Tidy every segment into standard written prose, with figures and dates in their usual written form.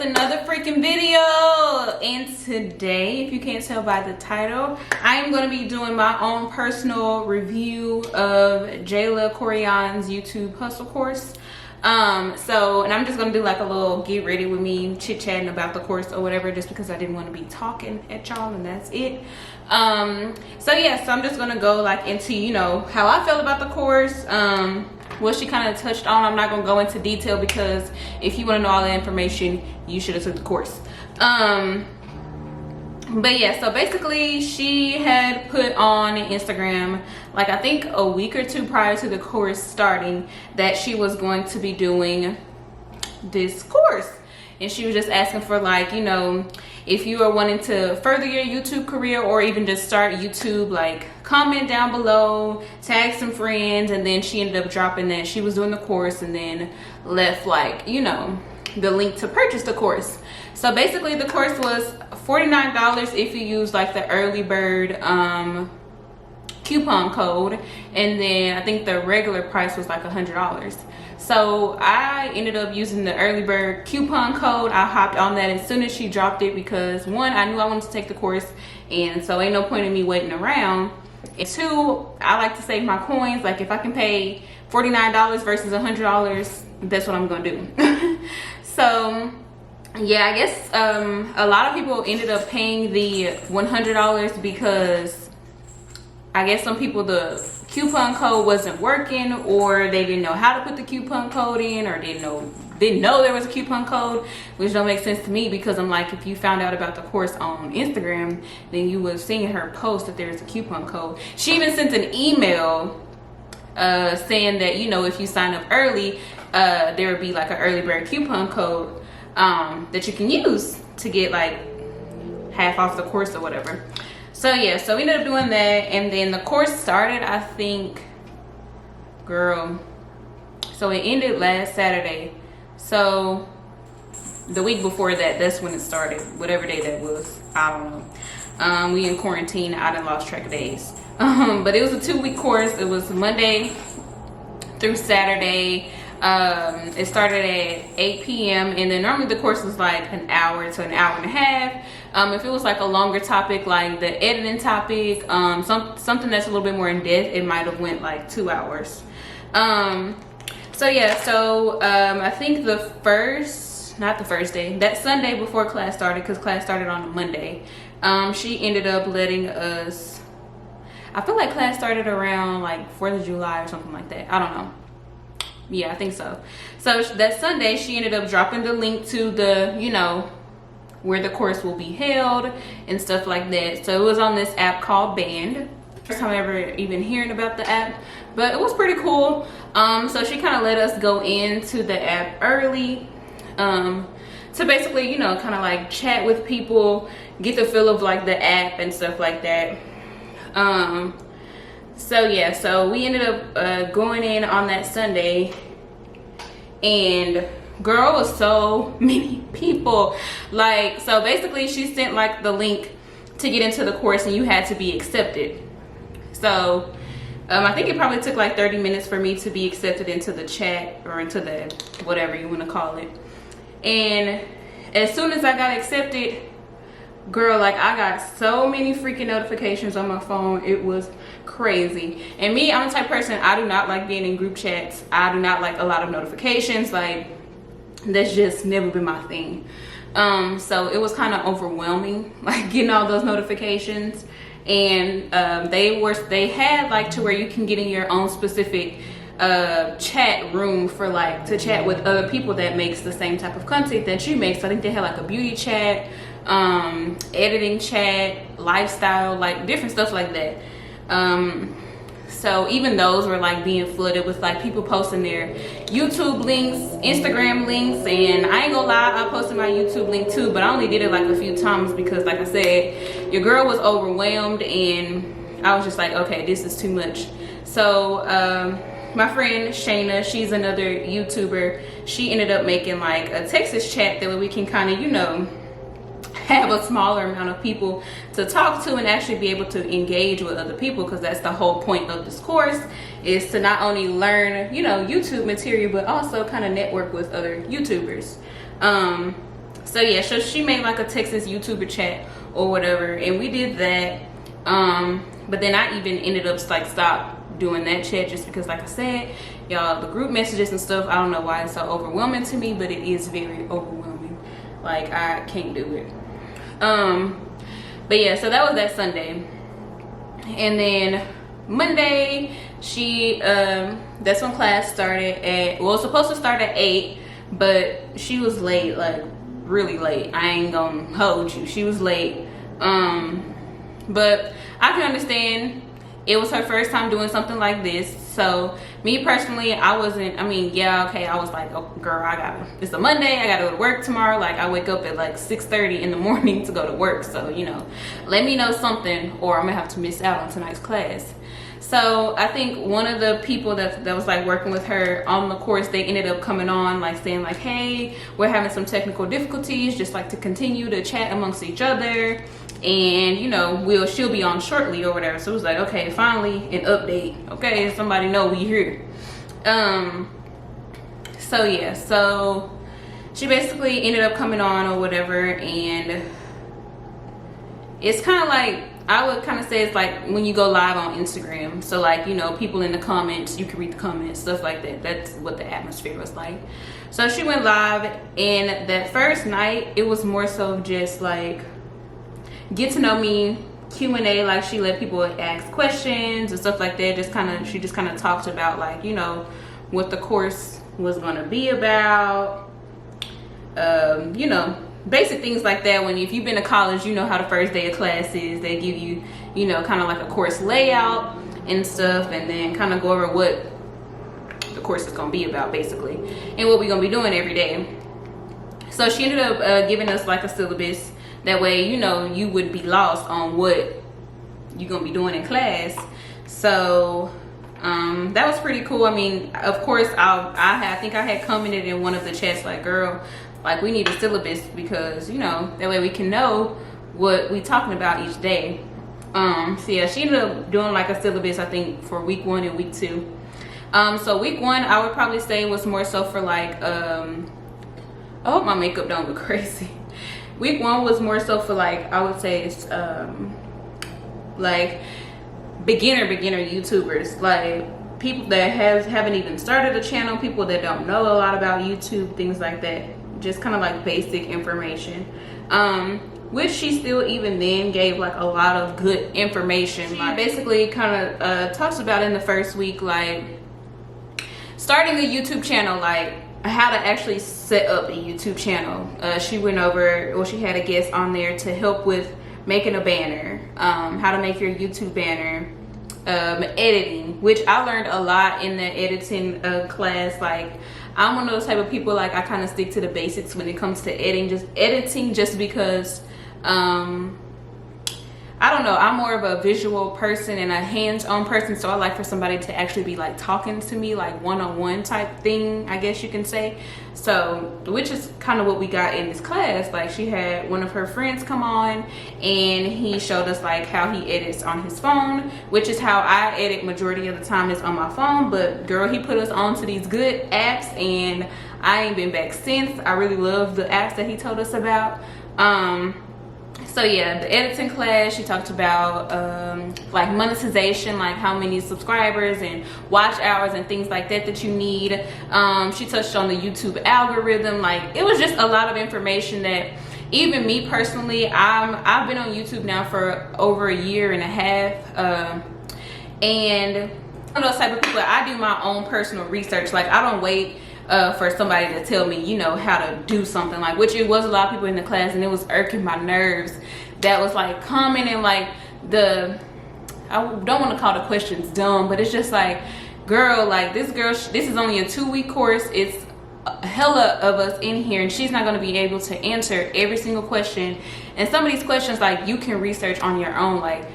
another freaking video, and today, if you can't tell by the title, I am going to be doing my own personal review of Jayla Koriyan's YouTube hustle course. And I'm just gonna do like a little get ready with me chit-chatting about the course or whatever, just because I didn't want to be talking at y'all, and that's it. So I'm just gonna go like into, you know, how I felt about the course, what she kind of touched on. I'm not gonna go into detail because if you want to know all the information, you should have took the course. But yeah, so basically she had put on Instagram, like I think a week or two prior to the course starting, that she was going to be doing this course. And she was just asking for, like, you know, if you are wanting to further your YouTube career or even just start YouTube, like, comment down below, tag some friends. And then she ended up dropping that she was doing the course and then left, like, you know, the link to purchase the course. So basically the course was $49 if you use like the early bird coupon code, and then I think the regular price was like $100. So I ended up using the early bird coupon code. I hopped on that as soon as she dropped it because, one, I knew I wanted to take the course, and so ain't no point in me waiting around. And two, I like to save my coins. Like, if I can pay $49 versus $100, that's what I'm gonna do. So yeah, I guess a lot of people ended up paying the $100 because I guess some people, the coupon code wasn't working, or they didn't know how to put the coupon code in, or didn't know there was a coupon code, which don't make sense to me because I'm like, if you found out about the course on Instagram, then you would have seen her post that there's a coupon code. She even sent an email saying that, you know, if you sign up early, there would be like an early bird coupon code that you can use to get like half off the course or whatever. So yeah, so we ended up doing that, and then the course started, I think, girl, so it ended last Saturday. So the week before that, that's when it started, whatever day that was, I don't know. We in quarantine, I done lost track of days. But it was a 2-week course. It was Monday through Saturday. It started at 8 p.m. and then normally the course was like an hour to an hour and a half. If it was like a longer topic, like the editing topic, something that's a little bit more in depth, it might have went like 2 hours. So I think not the first day, that Sunday before class started, because class started on a Monday, she ended up letting us, I feel like class started around like 4th of July or something like that, I don't know. Yeah, I think so. So that Sunday, she ended up dropping the link to the, you know, where the course will be held and stuff like that. So it was on this app called Band. First time ever even hearing about the app, but it was pretty cool. So she kind of let us go into the app early to basically, you know, kind of like chat with people, get the feel of like the app and stuff like that. So we ended up going in on that Sunday, and girl, was so many people. Like, so basically she sent like the link to get into the course, and you had to be accepted. So I think it probably took like 30 minutes for me to be accepted into the chat, or into the whatever you want to call it. And as soon as I got accepted, girl, like, I got so many freaking notifications on my phone. It was crazy. And me, I'm the type of person, I do not like being in group chats. I do not like a lot of notifications. Like, that's just never been my thing. So it was kind of overwhelming, like, getting all those notifications. And they had like to where you can get in your own specific chat room for like to chat with other people that makes the same type of content that you make. So I think they had like a beauty chat, editing chat, lifestyle, like different stuff like that. So even those were like being flooded with like people posting their YouTube links, Instagram links, and I ain't gonna lie, I posted my YouTube link too, but I only did it like a few times because, like I said, your girl was overwhelmed, and I was just like, okay, this is too much. So my friend Shayna, she's another YouTuber, she ended up making like a Texas chat that we can kind of, you know, have a smaller amount of people to talk to and actually be able to engage with other people, because that's the whole point of this course, is to not only learn, you know, YouTube material, but also kind of network with other YouTubers. So yeah, so she made like a Texas YouTuber chat or whatever, and we did that. But then I even ended up like stop doing that chat just because, like I said, y'all, the group messages and stuff, I don't know why it's so overwhelming to me, but it is very overwhelming. Like, I can't do it. But yeah, so that was that Sunday. And then Monday, that's when class started at, well, it was supposed to start at 8, but she was late, like really late. I ain't gonna hold you, she was late. But I can understand, it was her first time doing something like this. So me personally, I was like, oh girl, it's a Monday, I gotta go to work tomorrow. Like, I wake up at like 6:30 in the morning to go to work, so you know, let me know something or I'm gonna have to miss out on tonight's class. So I think one of the people that was like working with her on the course, they ended up coming on like saying like, hey, we're having some technical difficulties, just like to continue to chat amongst each other, and you know, she'll be on shortly or whatever. So it was like, okay, finally an update, okay, somebody know we here. So yeah, so she basically ended up coming on or whatever, and it's kind of like, I would kind of say it's like when you go live on Instagram. So like, you know, people in the comments, you can read the comments, stuff like that. That's what the atmosphere was like. So she went live, and that first night, it was more so just like get to know me, Q&A. Like, she let people ask questions and stuff like that. She just kind of talked about like, you know, what the course was gonna be about, you know, basic things like that. If you've been to college, you know how the first day of class is. They give you, you know, kind of like a course layout and stuff, and then kind of go over what the course is going to be about basically, and what we're going to be doing every day. So she ended up giving us like a syllabus. That way, you know, you wouldn't be lost on what you're going to be doing in class. So that was pretty cool. I mean, of course, I think I had commented in one of the chats like, girl, like, we need a syllabus, because, you know, that way we can know what we talking about each day. So yeah, she ended up doing like a syllabus, I think, for week 1 and week 2. So week 1, I would probably say was more so for like, I hope my makeup don't look crazy. Week 1 was more so for like, I would say it's like beginner YouTubers, like people that haven't even started a channel, people that don't know a lot about YouTube, things like that. Just kind of like basic information, which she still even then gave like a lot of good information. She basically kind of talks about in the first week, like starting a YouTube channel, like how to actually set up a YouTube channel. She went over, or she had a guest on there to help with making a banner, how to make your YouTube banner, editing, which I learned a lot in the editing class. Like, I'm one of those type of people, like, I kind of stick to the basics when it comes to editing, just because I don't know, I'm more of a visual person and a hands-on person, so I like for somebody to actually be like talking to me, like one-on-one type thing, I guess you can say. So, which is kind of what we got in this class. Like, she had one of her friends come on, and he showed us like how he edits on his phone, which is how I edit majority of the time, is on my phone. But girl, he put us on to these good apps, and I ain't been back since. I really love the apps that he told us about. So yeah, the editing class, she talked about like monetization, like how many subscribers and watch hours and things like that you need. She touched on the YouTube algorithm. Like, it was just a lot of information that even me personally, I've been on YouTube now for over 1.5 years, and I'm those type of people, I do my own personal research. Like, I don't wait for somebody to tell me, you know, how to do something. Like, which it was a lot of people in the class, and it was irking my nerves that was like commenting like I don't want to call the questions dumb, but it's just like, girl, like, this is only a 2-week course. It's hella of us in here, and she's not going to be able to answer every single question. And some of these questions, like, you can research on your own, like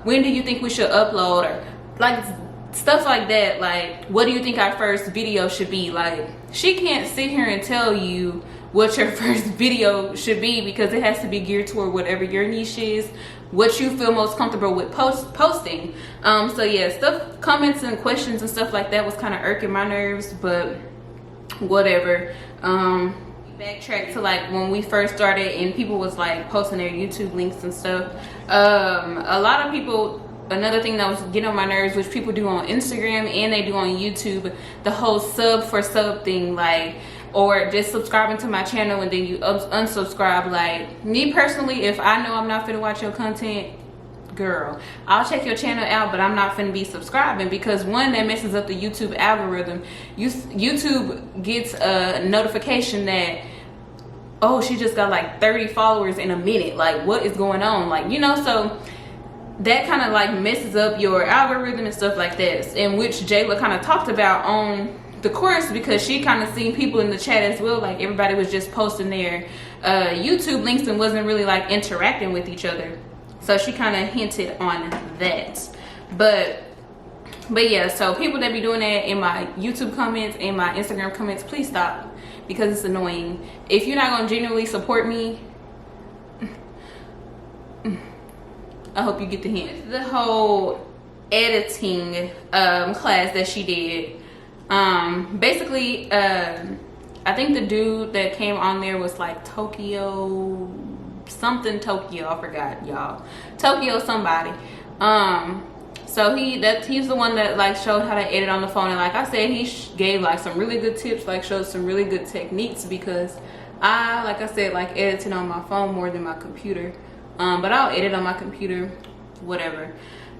when do you think we should upload, or like stuff like that. Like, what do you think our first video should be? Like, she can't sit here and tell you what your first video should be, because it has to be geared toward whatever your niche is, what you feel most comfortable with posting. So yeah, comments and questions and stuff like that was kind of irking my nerves, but whatever. backtrack to like when we first started and people was like posting their YouTube links and stuff. A lot of people, another thing that was getting on my nerves, which people do on Instagram and they do on YouTube, the whole sub for sub thing, like, or just subscribing to my channel and then you unsubscribe. Like, me personally, if I know I'm not finna watch your content, girl, I'll check your channel out, but I'm not finna be subscribing, because one, that messes up the YouTube algorithm. YouTube gets a notification that, oh, she just got like 30 followers in a minute, like what is going on, like, you know. So that kind of like messes up your algorithm and stuff like that, in which Jayla kind of talked about on the course, because she kind of seen people in the chat as well, like everybody was just posting their YouTube links and wasn't really like interacting with each other. So she kind of hinted on that. But yeah, so people that be doing that in my YouTube comments and my Instagram comments, please stop, because it's annoying. If you're not gonna genuinely support me, I hope you get the hint. The whole editing class that she did, basically, I think the dude that came on there was like Tokyo, I forgot, y'all. Tokyo somebody. So he's the one that like showed how to edit on the phone, and like I said, he gave like some really good tips, like showed some really good techniques, because like I said, like editing on my phone more than my computer. But I'll edit on my computer, whatever.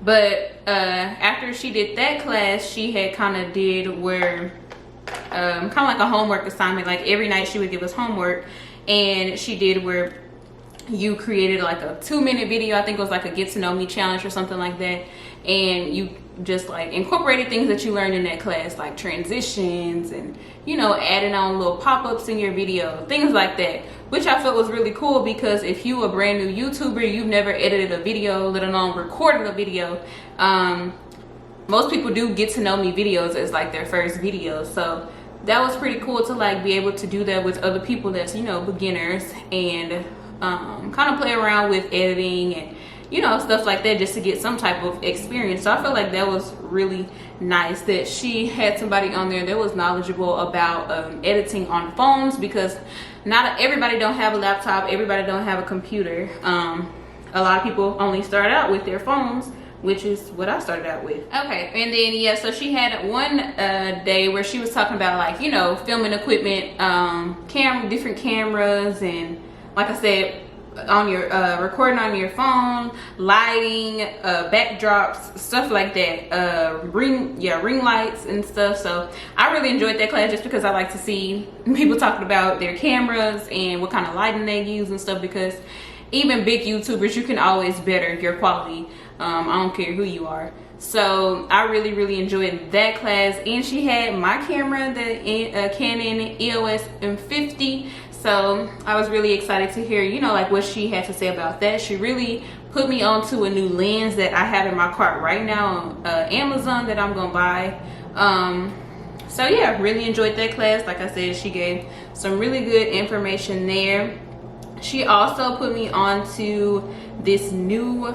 But after she did that class, she had kind of did where kind of like a homework assignment. Like every night she would give us homework, and she did where you created like a 2-minute video. I think it was like a get to know me challenge or something like that, and you just like incorporated things that you learned in that class, like transitions and, you know, adding on little pop-ups in your video, things like that, which I felt was really cool, because if you a brand new YouTuber, you've never edited a video, let alone recorded a video, most people do get to know me videos as like their first video. So that was pretty cool to like be able to do that with other people that's, you know, beginners, and kind of play around with editing and, you know, stuff like that, just to get some type of experience. So I feel like that was really nice that she had somebody on there that was knowledgeable about editing on phones, because not everybody don't have a laptop, everybody don't have a computer. A lot of people only start out with their phones, which is what I started out with. Okay, and then yeah, so she had one day where she was talking about like, you know, filming equipment, different cameras, and like I said, on your recording on your phone, lighting, backdrops, stuff like that, ring lights and stuff. So I really enjoyed that class, just because I like to see people talking about their cameras and what kind of lighting they use and stuff, because even big YouTubers, you can always better your quality. I don't care who you are. So I really enjoyed that class. And she had my camera, the Canon EOS M50. So I was really excited to hear, you know, like what she had to say about that. She really put me onto a new lens that I have in my cart right now on Amazon that I'm gonna buy. So yeah, really enjoyed that class. Like I said, she gave some really good information there. She also put me onto this new,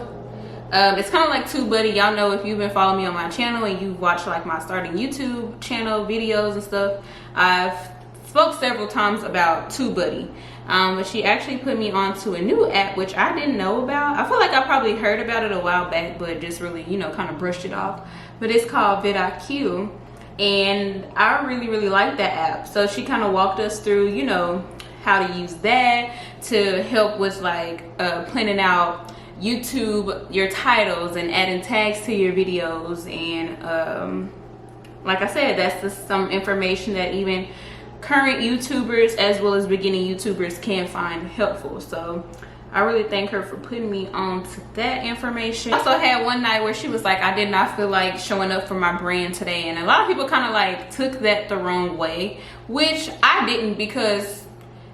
it's kind of like TubeBuddy. Y'all know, if you've been following me on my channel and you watch like my starting YouTube channel videos and stuff, I've spoke several times about TubeBuddy, but she actually put me onto a new app, which I didn't know about. I feel like I probably heard about it a while back, but just really, you know, kind of brushed it off. But it's called vidIQ, and I really like that app. So she kind of walked us through, you know, how to use that to help with like planning out YouTube, your titles, and adding tags to your videos. And like I said, that's just some information that even current YouTubers as well as beginning YouTubers can find helpful. So I really thank her for putting me on to that information. I also had one night where she was like, I did not feel like showing up for my brand today, and a lot of people kind of like took that the wrong way, which I didn't, because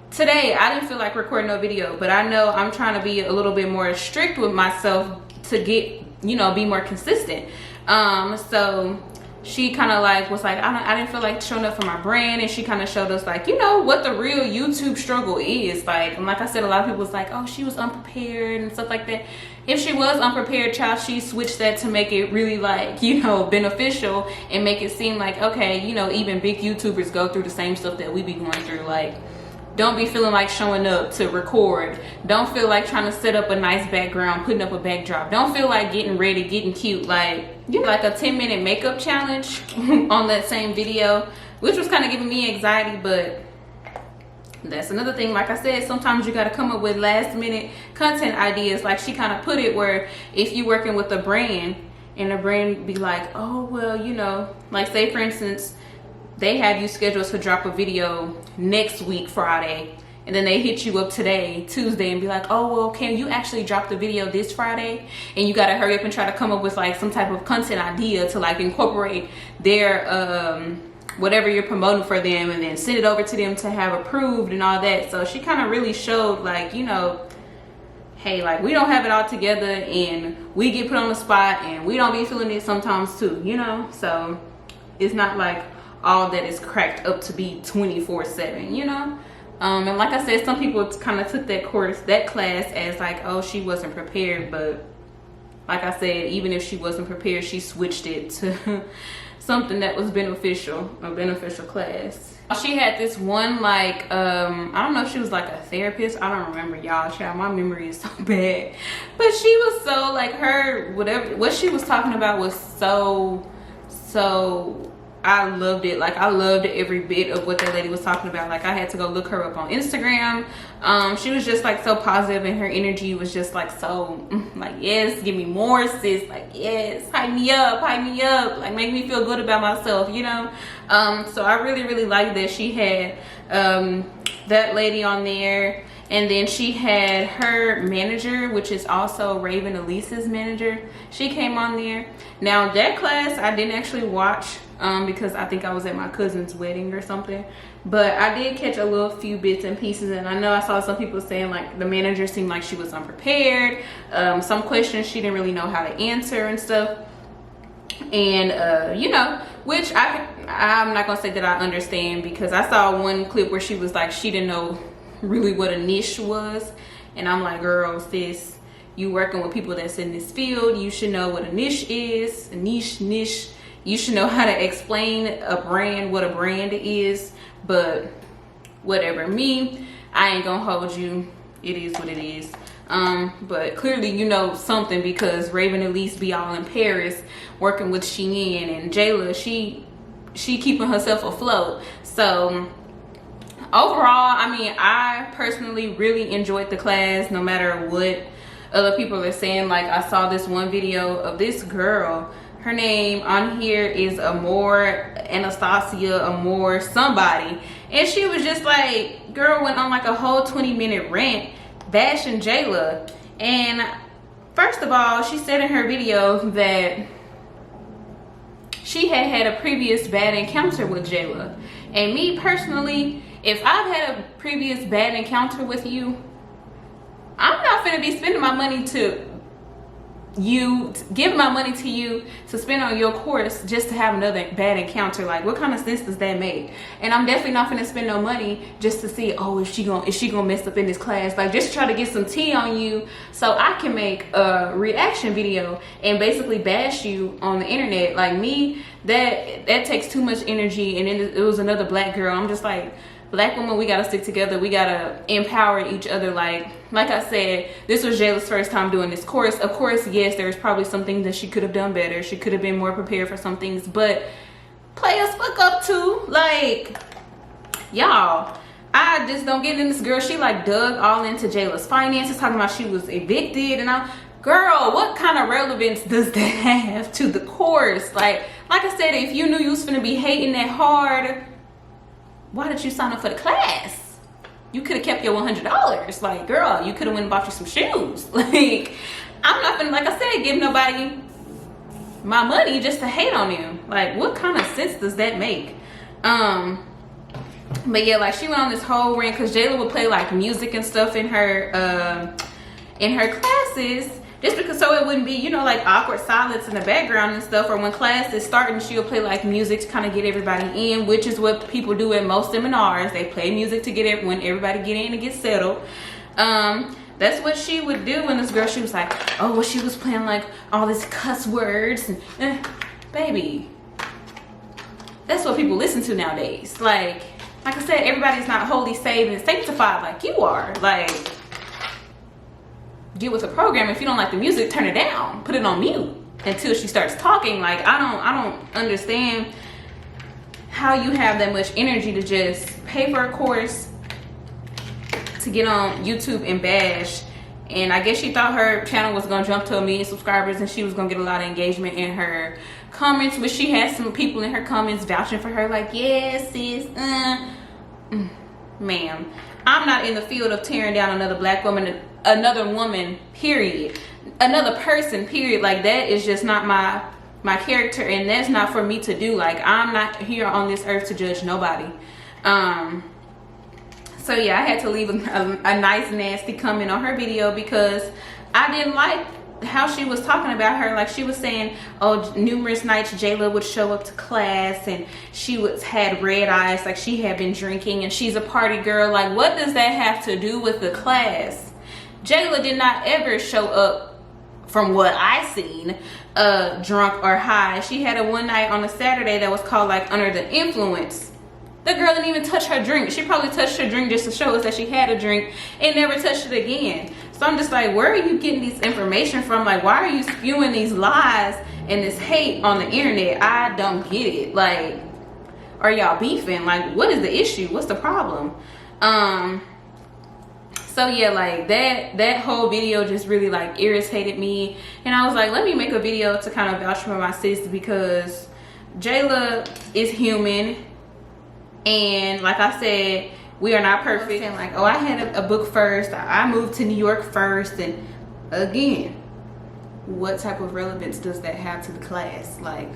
today I didn't feel like recording no video, but I know I'm trying to be a little bit more strict with myself to get, you know, be more consistent. So she kind of like was like, I didn't feel like showing up for my brand, and she kind of showed us like, you know, what the real YouTube struggle is like. And like I said, a lot of people was like, oh, she was unprepared and stuff like that. If she was unprepared, child, she switched that to make it really like, you know, beneficial, and make it seem like, okay, you know, even big YouTubers go through the same stuff that we be going through. Like, don't be feeling like showing up to record. Don't feel like trying to set up a nice background, putting up a backdrop. Don't feel like getting ready, getting cute. Like, you know, like a 10-minute makeup challenge on that same video, which was kind of giving me anxiety. But that's another thing. Like I said, sometimes you got to come up with last minute content ideas. Like she kind of put it, where if you're working with a brand and the brand be like, oh, well, you know, like say for instance, they have you scheduled to drop a video next week Friday, and then they hit you up today Tuesday and be like, oh, well, can you actually drop the video this Friday? And you got to hurry up and try to come up with like some type of content idea to like incorporate their whatever you're promoting for them, and then send it over to them to have approved and all that. So she kind of really showed like, you know, hey, like we don't have it all together, and we get put on the spot, and we don't be feeling it sometimes too, you know. So it's not like all that is cracked up to be 24/7, you know. And like I said, some people kind of took that class as like, oh, she wasn't prepared. But like I said, even if she wasn't prepared, she switched it to something that was beneficial, a beneficial class. She had this one, like, I don't know if she was like a therapist. I don't remember, y'all. Child, my memory is so bad. But she was so, like, what she was talking about was so, I loved it. Like, I loved every bit of what that lady was talking about. Like, I had to go look her up on Instagram. She was just like so positive, and her energy was just like so like, yes, give me more, sis. Like, yes, hype me up, like make me feel good about myself, you know. So I really liked that she had that lady on there. And then she had her manager, which is also Raven Elise's manager. She came on there. Now that class I didn't actually watch because I think I was at my cousin's wedding or something. But I did catch a little few bits and pieces, and I know I saw some people saying like the manager seemed like she was unprepared. Some questions she didn't really know how to answer and stuff. And you know, which I'm not gonna say that I understand, because I saw one clip where she was like, she didn't know really what a niche was, and I'm like, girl, sis, you working with people that's in this field, you should know what a niche is. A niche, you should know how to explain a brand, what a brand is. But whatever, me, I ain't gonna hold you, it is what it is. But clearly you know something, because Raven Elise be all in Paris working with Shein, and Jayla, she keeping herself afloat. So overall, I mean, I personally really enjoyed the class, no matter what other people are saying. Like, I saw this one video of this girl, her name on here is Anastasia Amore somebody, and she was just like, girl went on like a whole 20-minute rant bashing Jayla. And first of all, she said in her video that she had a previous bad encounter with Jayla. And me personally, if I've had a previous bad encounter with you, I'm not gonna be spending my money give my money to you to spend on your course just to have another bad encounter. Like, what kind of sense does that make? And I'm definitely not gonna spend no money just to see, oh, is she gonna mess up in this class? Like, just try to get some tea on you so I can make a reaction video and basically bash you on the internet. Like, me, that takes too much energy. And then it was another black girl. I'm just like, black women, we gotta stick together. We gotta empower each other. Like I said, this was Jayla's first time doing this course. Of course, yes, there's probably some things that she could have done better. She could have been more prepared for some things, but players fuck up too. Like, y'all, I just don't get in this girl. She like dug all into Jayla's finances, talking about she was evicted, and girl, what kind of relevance does that have to the course? Like I said, if you knew you was gonna be hating that hard, why did you sign up for the class? You could have kept your $100. Like, girl, you could have went and bought you some shoes. Like, I'm not gonna, like I said, give nobody my money just to hate on you. Like, what kind of sense does that make? But yeah, like, she went on this whole rant because Jayla would play like music and stuff in her classes, just because so it wouldn't be, you know, like awkward silence in the background and stuff. Or when class is starting, she'll play like music to kind of get everybody in, which is what people do at most seminars. They play music to get when everybody get in and get settled. That's what she would do. When this girl, she was like, oh, well, she was playing like all these cuss words. And, baby, that's what people listen to nowadays. Like, like I said, everybody's not wholly saved and sanctified like you are. Like, get with the program. If you don't like the music, turn it down, put it on mute until she starts talking. Like, I don't understand how you have that much energy to just pay for a course to get on YouTube and bash. And I guess she thought her channel was gonna jump to 1 million subscribers and she was gonna get a lot of engagement in her comments, which she had some people in her comments vouching for her, like, yes, sis, ma'am, I'm not in the field of tearing down another black woman, another woman, period, another person, period. Like, that is just not my character, and that's not for me to do. Like, I'm not here on this earth to judge nobody. So yeah, I had to leave a nice nasty comment on her video because I didn't like how she was talking about her. Like, she was saying, oh, numerous nights Jayla would show up to class and she had red eyes, like she had been drinking, and she's a party girl. Like, what does that have to do with the class? Jayla did not ever show up, from what I seen, drunk or high. She had a one night on a Saturday that was called like Under the Influence. The girl didn't even touch her drink. She probably touched her drink just to show us that she had a drink and never touched it again. So I'm just like, where are you getting this information from? Like, why are you spewing these lies and this hate on the internet? I don't get it. Like, are y'all beefing? Like, what is the issue? What's the problem? So yeah, like that whole video just really like irritated me. And I was like, let me make a video to kind of vouch for my sis, because Jayla is human. And like I said, we are not perfect. And like, oh, I had a book first, I moved to New York first. And again, what type of relevance does that have to the class? Like,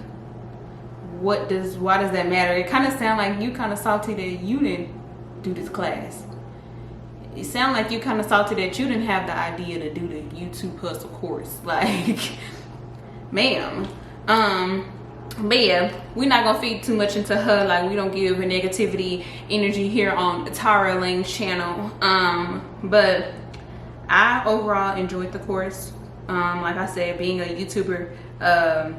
why does that matter? It kind of sounds like you kind of salty that you didn't do this class. It sounds like you kind of salty that you didn't have the idea to do the YouTube hustle course. Like, ma'am. But yeah, we're not gonna feed too much into her. Like, we don't give a negativity energy here on Tara Lane's channel. But I overall enjoyed the course. Like I said, being a YouTuber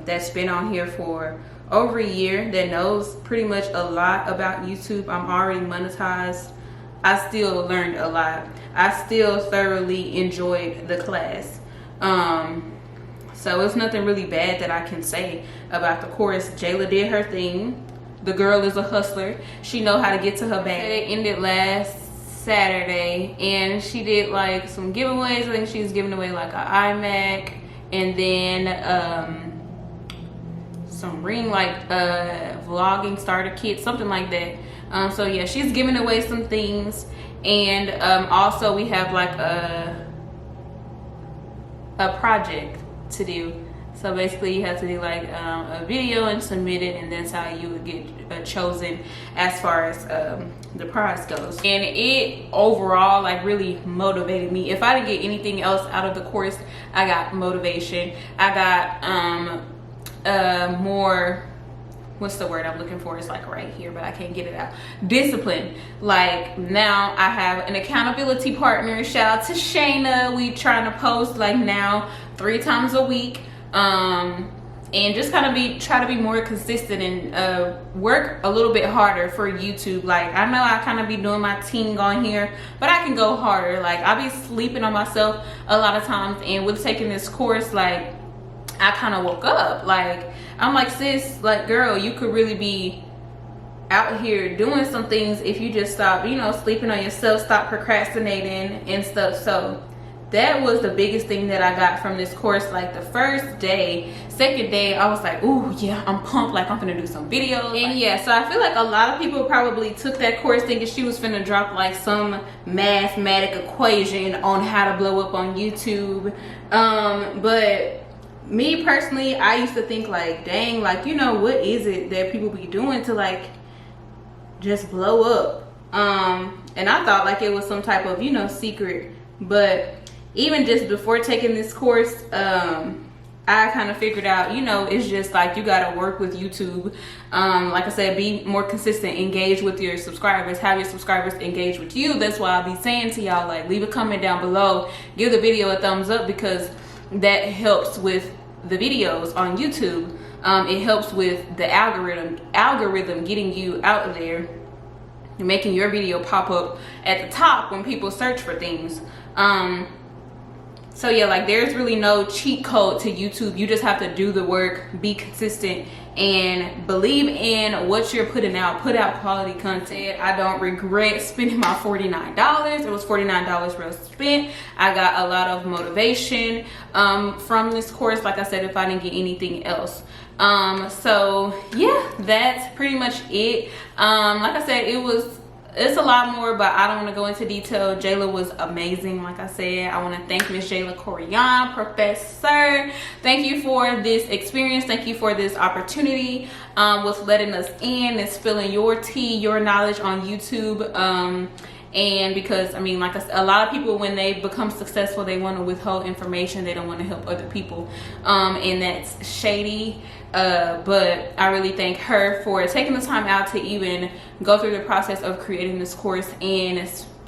that's been on here for over a year, that knows pretty much a lot about YouTube. I'm already monetized. I still learned a lot. I still thoroughly enjoyed the class. So it's nothing really bad that I can say about the course. Jayla did her thing. The girl is a hustler. She know how to get to her bag. It ended last Saturday, and she did like some giveaways. I think she was giving away like an iMac, and then some ring like vlogging starter kit, something like that. So yeah, she's giving away some things, and also we have like a project to do. So basically you have to do like a video and submit it, and that's how you would get chosen as far as the prize goes. And it overall like really motivated me. If I didn't get anything else out of the course, I got motivation. I got more, what's the word I'm looking for? It's like right here, but I can't get it out. Discipline. Like, now I have an accountability partner. Shout out to Shayna. We trying to post like now 3 times a week, and just kind of try to be more consistent and work a little bit harder for YouTube. Like, I know I kind of be doing my ting on here, but I can go harder. Like, I be sleeping on myself a lot of times, and with taking this course, like, I kind of woke up. Like, I'm like, sis, like, girl, you could really be out here doing some things if you just stop, you know, sleeping on yourself, stop procrastinating and stuff. So that was the biggest thing that I got from this course. Like, the first day, second day, I was like, ooh, yeah, I'm pumped. Like, I'm gonna do some videos. And yeah, so I feel like a lot of people probably took that course thinking she was finna drop like some mathematic equation on how to blow up on YouTube. But me personally, I used to think like, dang, like, you know, what is it that people be doing to like just blow up? And I thought like it was some type of, you know, secret. But even just before taking this course, I kind of figured out, you know, it's just like you gotta work with YouTube. Like I said, be more consistent, engage with your subscribers, have your subscribers engage with you. That's why I'll be saying to y'all, like, leave a comment down below, give the video a thumbs up, because that helps with the videos on YouTube. It helps with the algorithm getting you out there. making your video pop up at the top when people search for things. So yeah, like there's really no cheat code to YouTube. You just have to do the work, be consistent, and believe in what you're putting out. Put out quality content. I don't regret spending my $49. It was $49 well spent. I got a lot of motivation from this course, like I said, if I didn't get anything else. So yeah, that's pretty much it. Like I said, it's a lot more, but I don't want to go into detail. Jayla was amazing. Like I said, I want to thank Miss Jayla Koriyan, Professor. Thank you for this experience. Thank you for this opportunity with letting us in and spilling your tea, your knowledge on YouTube. And because, I mean, like I said, a lot of people, when they become successful, they want to withhold information. They don't want to help other people. And that's shady. But I really thank her for taking the time out to even go through the process of creating this course, and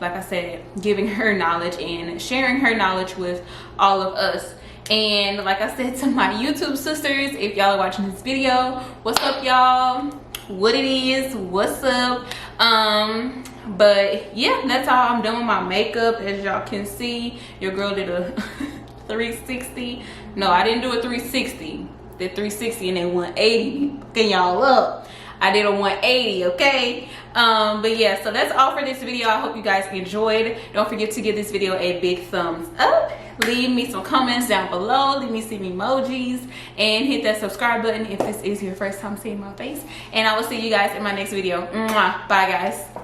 like I said, giving her knowledge and sharing her knowledge with all of us. And like I said to my YouTube sisters, if y'all are watching this video, what's up, y'all? What it is, what's up? But yeah, that's all. I'm done with my makeup. As y'all can see, your girl did a 360. No, I didn't do a 360. Did 360 and then 180. Can y'all up? I did a 180, okay? But yeah, so that's all for this video. I hope you guys enjoyed. Don't forget to give this video a big thumbs up. Leave me some comments down below. Leave me some emojis and hit that subscribe button if this is your first time seeing my face. And I will see you guys in my next video. Mwah. Bye, guys.